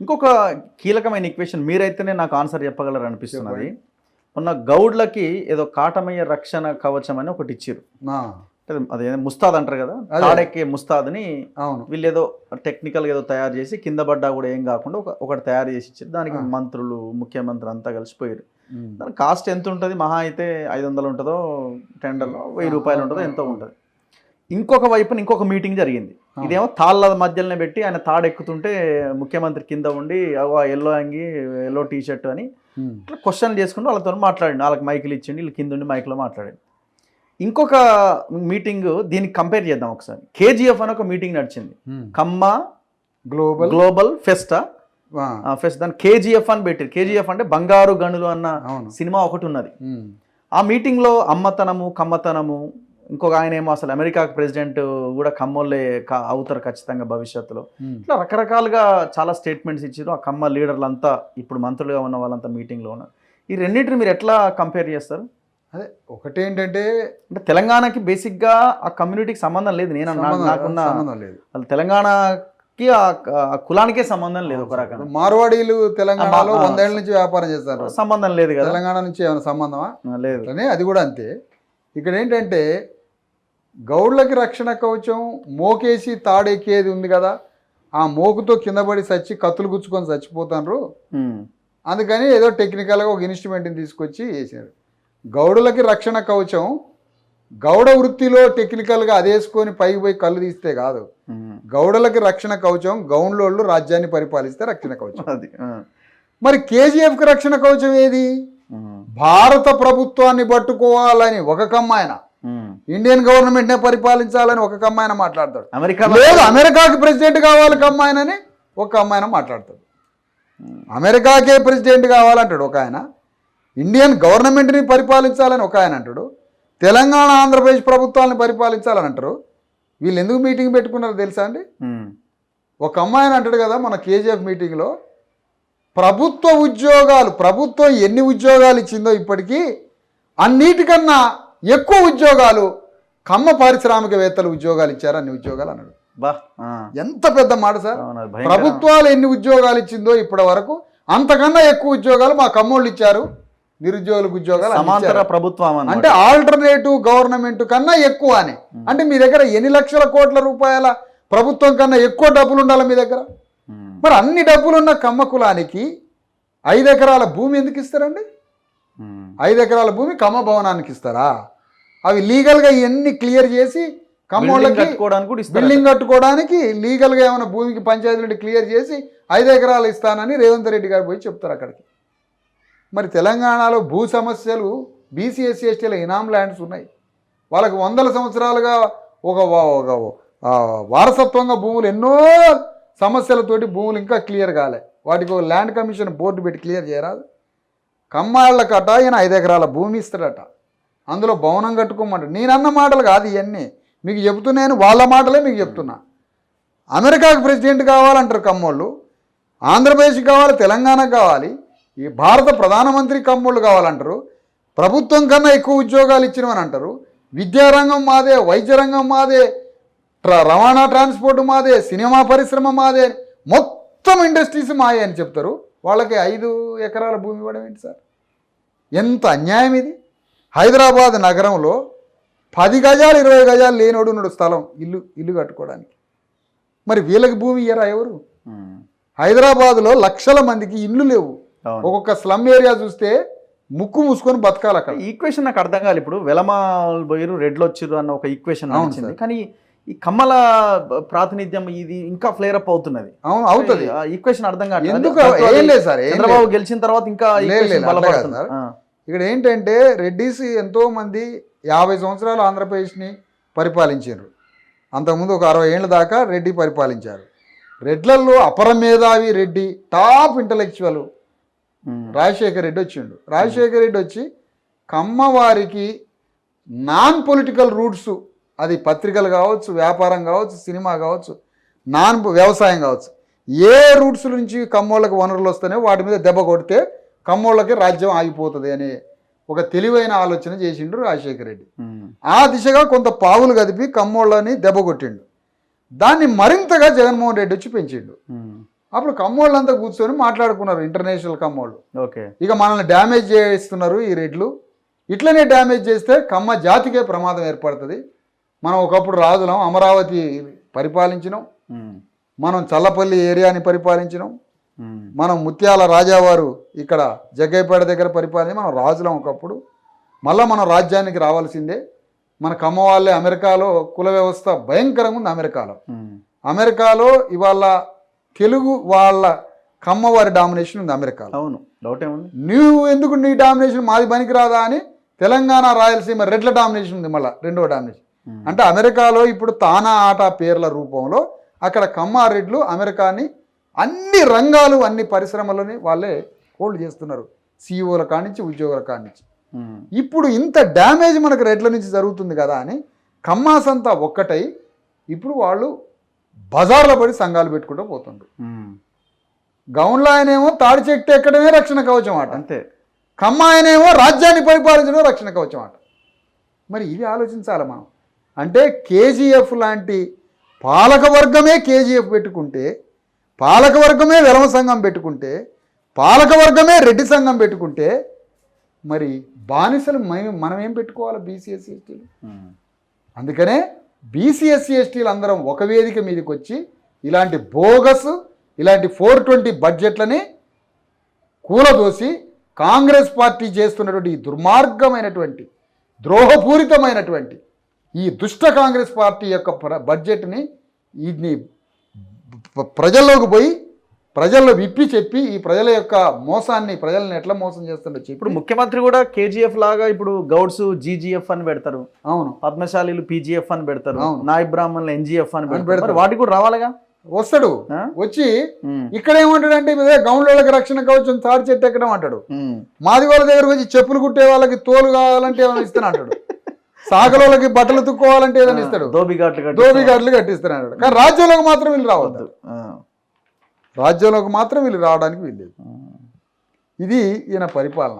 ఇంకొక కీలకమైన ఈక్వేషన్ మీరైతేనే నాకు ఆన్సర్ చెప్పగలరు అనిపిస్తున్నది. మొన్న గౌడ్లకి ఏదో కాటమయ్య రక్షణ కవచం అని ఒకటి ఇచ్చారు. అదే ముస్తాద్ అంటారు కదా, తాడెక్కే ముస్తాద్ని వీళ్ళు ఏదో టెక్నికల్గా ఏదో తయారు చేసి కింద పడ్డా కూడా ఏం కాకుండా ఒకటి తయారు చేసి ఇచ్చారు. దానికి మంత్రులు, ముఖ్యమంత్రి అంతా కలిసిపోయారు. దాని కాస్ట్ ఎంత ఉంటుంది? మహా అయితే 500 ఉంటుందో, టెండర్లో 1000 రూపాయలు ఉంటుందో ఎంతో ఉంటుంది. ఇంకొక వైపున ఇంకొక మీటింగ్ జరిగింది. ఇదేమో తాళ్ళ మధ్యలోనే పెట్టి ఆయన తాడెక్కుతుంటే ముఖ్యమంత్రి కింద ఉండి ఎల్లో అంగి, ఎల్లో టీషర్ట్ అని ఇట్లా క్వశ్చన్ చేసుకుంటూ వాళ్ళతో మాట్లాడండి. వాళ్ళకి మైకులు ఇచ్చిండి, వీళ్ళు కింద ఉండి మైక్లో మాట్లాడండి. ఇంకొక మీటింగ్ దీనికి కంపేర్ చేద్దాం ఒకసారి. కేజీఎఫ్ అని ఒక మీటింగ్ నడిచింది. కమ్మ గ్లోబల్ ఫెస్ట్ దాన్ని కేజీఎఫ్ అని పెట్టారు. కేజీఎఫ్ అంటే బంగారు గనులు అన్న సినిమా ఒకటి ఉన్నది. ఆ మీటింగ్లో అమ్మతనము, కమ్మతనము, ఇంకొక ఆయన ఏమో అసలు అమెరికా ప్రెసిడెంట్ కూడా కమ్మోళ్ళే అవుతారు ఖచ్చితంగా భవిష్యత్తులో, ఇట్లా రకరకాలుగా చాలా స్టేట్మెంట్స్ ఇచ్చారు. ఆ కమ్మ లీడర్లు అంతా ఇప్పుడు మంత్రులుగా ఉన్న వాళ్ళంతా మీటింగ్లో ఉన్నారు. ఈ రెండింటిని మీరు ఎట్లా కంపేర్ చేస్తారు? అదే ఒకటేంటంటే తెలంగాణకి బేసిక్గా ఆ కమ్యూనిటీకి సంబంధం లేదు. నేను నాకున్న అసలు తెలంగాణకి ఆ కులానికే సంబంధం లేదు. ఒక రకంగా మార్వాడీలు తెలంగాణలో 100 ఏళ్ళ నుంచి వ్యాపారం చేస్తారు, సంబంధం లేదు కదా. తెలంగాణ నుంచి ఏమైనా సంబంధమా? లేదు. అది కూడా అంతే. ఇక్కడ ఏంటంటే గౌడ్లకి రక్షణ కవచం మోకేసి తాడెక్కేది ఉంది కదా, ఆ మోకుతో కింద పడి చచ్చి కత్తులు గుచ్చుకొని చచ్చిపోతారు. అందుకని ఏదో టెక్నికల్గా ఒక ఇన్స్ట్రుమెంట్ని తీసుకొచ్చి వేసారు. గౌడులకి రక్షణ కవచం గౌడ వృత్తిలో టెక్నికల్గా అదేసుకొని పైకి పోయి కళ్ళు తీస్తే కాదు. గౌడులకి రక్షణ కవచం గౌండ్లోళ్ళు రాజ్యాన్ని పరిపాలిస్తే రక్షణ కవచం. మరి కేజీఎఫ్కి రక్షణ కవచం ఏది? భారత ప్రభుత్వాన్ని పట్టుకోవాలని ఒక కమ్మాయన, ఇండియన్ గవర్నమెంట్నే పరిపాలించాలని ఒక కమ్మాయన మాట్లాడతాడు. లేదు అమెరికాకి ప్రెసిడెంట్ కావాలి కమ్మాయనని ఒక అమ్మాయన మాట్లాడతాడు. అమెరికాకే ప్రెసిడెంట్ కావాలంటాడు ఒక ఆయన, ఇండియన్ గవర్నమెంట్ని పరిపాలించాలని ఒక ఆయన అంటాడు, తెలంగాణ ఆంధ్రప్రదేశ్ ప్రభుత్వాన్ని పరిపాలించాలని అంటారు. వీళ్ళు ఎందుకు మీటింగ్ పెట్టుకున్నారో తెలుసా అండి? ఒక అమ్మాయిని అంటాడు కదా మన కేజీఎఫ్ మీటింగ్లో, ప్రభుత్వ ఉద్యోగాలు, ప్రభుత్వం ఎన్ని ఉద్యోగాలు ఇచ్చిందో ఇప్పటికీ అన్నిటికన్నా ఎక్కువ ఉద్యోగాలు కమ్మ పారిశ్రామికవేత్తలు ఉద్యోగాలు ఇచ్చారు, అన్ని ఉద్యోగాలు అన్నాడు. ఎంత పెద్ద మాట సార్! ప్రభుత్వాలు ఎన్ని ఉద్యోగాలు ఇచ్చిందో ఇప్పటి వరకు అంతకన్నా ఎక్కువ ఉద్యోగాలు మా కమ్మోళ్ళు ఇచ్చారు, నిరుద్యోగులకు ఉద్యోగాలు సమాంతర ప్రభుత్వం అంటే ఆల్టర్నేటివ్ గవర్నమెంట్ కన్నా ఎక్కువ అని. అంటే మీ దగ్గర ఎన్ని లక్షల కోట్ల రూపాయల ప్రభుత్వం కన్నా ఎక్కువ డబ్బులు ఉండాలి మీ దగ్గర. మరి అన్ని డబ్బులున్న కమ్మ కులానికి 5 ఎకరాల భూమి ఎందుకు ఇస్తారండి? 5 ఎకరాల భూమి కమ్మ భవనానికి ఇస్తారా? అవి లీగల్గా ఇవన్నీ క్లియర్ చేసి కమ్మోళ్ళకి బిల్డింగ్ కట్టుకోవడానికి లీగల్గా ఏమైనా భూమికి పంచాయతీ నుండి క్లియర్ చేసి 5 ఎకరాలు ఇస్తానని రేవంత్ రెడ్డి గారు పోయి చెప్తారు అక్కడికి. మరి తెలంగాణలో భూ సమస్యలు బీసీ ఎస్సీ ఎస్టీల ఇనాం ల్యాండ్స్ ఉన్నాయి. వాళ్ళకి 100 సంవత్సరాలుగా ఒక వారసత్వంగా భూములు ఎన్నో సమస్యలతోటి భూములు ఇంకా క్లియర్ కాలే. వాటికి ఒక ల్యాండ్ కమిషన్ బోర్డు పెట్టి క్లియర్ చేయరాదు? కమ్మాళ్ళకట ఈయన 5 ఎకరాల భూమి ఇస్తాడట, అందులో భవనం కట్టుకోమంటాడు. నేనన్న మాటలు కాదు ఇవన్నీ, మీకు చెప్తున్నాను వాళ్ళ మాటలే మీకు చెప్తున్నా. అమెరికాకి ప్రెసిడెంట్ కావాలంటారు కమ్మోళ్ళు, ఆంధ్రప్రదేశ్కి కావాలి, తెలంగాణకు కావాలి, ఈ భారత ప్రధానమంత్రి కమ్మోళ్ళు కావాలంటారు, ప్రభుత్వం కన్నా ఎక్కువ ఉద్యోగాలు ఇచ్చినవని అంటారు, విద్యారంగం మాదే, వైద్య రంగం మాదే, రవాణా ట్రాన్స్పోర్ట్ మాదే, సినిమా పరిశ్రమ మాదే, మొత్తం ఇండస్ట్రీస్ మాయే అని చెప్తారు. వాళ్ళకి 5 ఎకరాల భూమి ఇవ్వడం ఏంటి సార్? ఎంత అన్యాయం ఇది! హైదరాబాద్ నగరంలో 10 గజాలు 20 గజాలు లేనోడు ఉన్నాడు స్థలం ఇల్లు కట్టుకోవడానికి. మరి వీళ్ళకి భూమి ఇయ్యరా ఎవరు? హైదరాబాద్లో లక్షల మందికి ఇల్లు లేవు. ఒక్కొక్క స్లమ్ ఏరియా చూస్తే ముక్కు మూసుకొని బతకాలి అక్కడ. ఈక్వేషన్ నాకు అర్థం కాదు. ఇప్పుడు వెలమాలు పోయిరు, రెడ్లు వచ్చిర్రు అన్న ఒక ఈక్వేషన్ వచ్చింది, కానీ ఈ కమ్మల ప్రాతినిధ్యం ఇది ఇంకా ఫ్లేర్ అప్ అవుతున్నది. అవుతుంది. ఈక్వేషన్ అర్థం కాదు. చంద్రబాబు గెలిచిన తర్వాత ఇంకా ఇక్కడ ఏంటంటే రెడ్డిస్ ఎంతో మంది 50 సంవత్సరాలు ఆంధ్రప్రదేశ్ని పరిపాలించారు. అంతకుముందు ఒక 60 ఏళ్ళ దాకా రెడ్డి పరిపాలించారు. రెడ్లలో అపర మేధావి రెడ్డి, టాప్ ఇంటలెక్చువల్ రాజశేఖర రెడ్డి వచ్చిండు. రాజశేఖర రెడ్డి వచ్చి కమ్మవారికి నాన్ పొలిటికల్ రూట్స్, అది పత్రికలు కావచ్చు, వ్యాపారం కావచ్చు, సినిమా కావచ్చు, వ్యవసాయం కావచ్చు, ఏ రూట్స్ నుంచి కమ్మోళ్ళకి వనరులు వస్తేనే వాటి మీద దెబ్బ కొడితే కమ్మోళ్ళకి రాజ్యం ఆగిపోతుంది అనే ఒక తెలివైన ఆలోచన చేసిండు రాజశేఖర రెడ్డి. ఆ దిశగా కొంత పావులు కదిపి కమ్మోళ్ళని దెబ్బ కొట్టిండు. దాన్ని మరింతగా జగన్మోహన్ రెడ్డి వచ్చి పెంచిండు. అప్పుడు కమ్మోళ్ళంతా కూర్చొని మాట్లాడుకున్నారు, ఇంటర్నేషనల్ కమ్మోళ్ళు. ఓకే. ఇక మనల్ని డ్యామేజ్ చేస్తున్నారు ఈ రెడ్లు, ఇట్లనే డ్యామేజ్ చేస్తే కమ్మ జాతికే ప్రమాదం ఏర్పడుతుంది. మనం ఒకప్పుడు రాజులం, అమరావతి పరిపాలించినాం, మనం చల్లపల్లి ఏరియాని పరిపాలించినాం, మనం ముత్యాల రాజావారు ఇక్కడ జగ్గైపేట దగ్గర పరిపాలించి మనం రాజులం ఒకప్పుడు. మళ్ళీ మనం రాజ్యానికి రావాల్సిందే. మన కమ్మ వాళ్ళే అమెరికాలో కుల వ్యవస్థ భయంకరంగా ఉంది. అమెరికాలో ఇవాళ తెలుగు వాళ్ళ కమ్మ వారి డామినేషన్ ఉంది అమెరికాలో. అవును, డౌట్ ఏముంది. నువ్వు ఎందుకు నీ డామినేషన్ మాది పనికి రాదా అని తెలంగాణ రాయలసీమ రెడ్ల డామినేషన్ ఉంది. మళ్ళీ రెండవ డామినేషన్ అంటే అమెరికాలో ఇప్పుడు తానా ఆట పేర్ల రూపంలో అక్కడ కమ్మ రెడ్లు అమెరికాని అన్ని రంగాలు అన్ని పరిశ్రమలని వాళ్ళే హోల్డ్ చేస్తున్నారు, సీఈఓల కానించి ఉద్యోగుల కానించి. ఇప్పుడు ఇంత డ్యామేజ్ మనకు రెడ్ల నుంచి జరుగుతుంది కదా అని కమ్మాస్ అంతా ఒక్కటై ఇప్పుడు వాళ్ళు బజార్లో పడి సంఘాలు పెట్టుకుంటూ పోతుండ్రు. గౌన్లో ఆయనేమో తాడి చెట్టు ఎక్కడమే రక్షణ కవచం ఆట, అంతే. కమ్మ ఆయనేమో రాజ్యాన్ని పరిపాలించడం రక్షణ కవచం ఆట. మరి ఇది ఆలోచించాలి మనం. అంటే కేజీఎఫ్ లాంటి పాలకవర్గమే కేజీఎఫ్ పెట్టుకుంటే, పాలకవర్గమే వెలమ సంఘం పెట్టుకుంటే, పాలకవర్గమే రెడ్డి సంఘం పెట్టుకుంటే, మరి బానిసలు మనం ఏం పెట్టుకోవాలి? బీసీఎస్సీ ఎస్టీలు. అందుకనే బీసీఎస్సీ ఎస్టీలు అందరం ఒక వేదిక మీదకి వచ్చి ఇలాంటి బోగస్, ఇలాంటి 420 బడ్జెట్లని కూలదోసి కాంగ్రెస్ పార్టీ చేస్తున్నటువంటి ఈ దుర్మార్గమైనటువంటి ద్రోహపూరితమైనటువంటి ఈ దుష్ట కాంగ్రెస్ పార్టీ యొక్క బడ్జెట్ని ఇది ప్రజల్లోకి పోయి ప్రజల్లో విప్పి చెప్పి ఈ ప్రజల యొక్క మోసాన్ని, ప్రజల్ని ఎట్లా మోసం చేస్తుండో చెప్పి. ఇప్పుడు ముఖ్యమంత్రి కూడా కేజీఎఫ్ లాగా ఇప్పుడు గౌడ్స్ జీజీఎఫ్ అని పెడతారు, అవును, పద్మశాలీలు పీజీఎఫ్ అని పెడతారు, అవును, నాయ బ్రాహ్మణులు ఎన్జీఎఫ్ అని పెడతారు. వాటికి కూడా రావాలిగా. వస్తాడు, వచ్చి ఇక్కడ ఏమంటాడంటే గౌండ్లకి రక్షణ కవచం తాడి చెట్టు ఎక్కడం అంటాడు. మాది వాళ్ళ దగ్గరకు వచ్చి చెప్పులు కుట్టే వాళ్ళకి తోలు కావాలంటే ఏమైనా ఇస్తాను అంటాడు. సాగలోళ్ళకి బట్టలు తుక్కోవాలంటే ఏదైనా ఇస్తాడు, దోబిఘాట్లు కట్టిస్తాను అంటాడు. కానీ రాజ్యంలోకి మాత్రం వీళ్ళు రావద్దు, రాజ్యంలోకి మాత్రం వీళ్ళు రావడానికి వీల్లేదు. ఇది ఈయన పరిపాలన.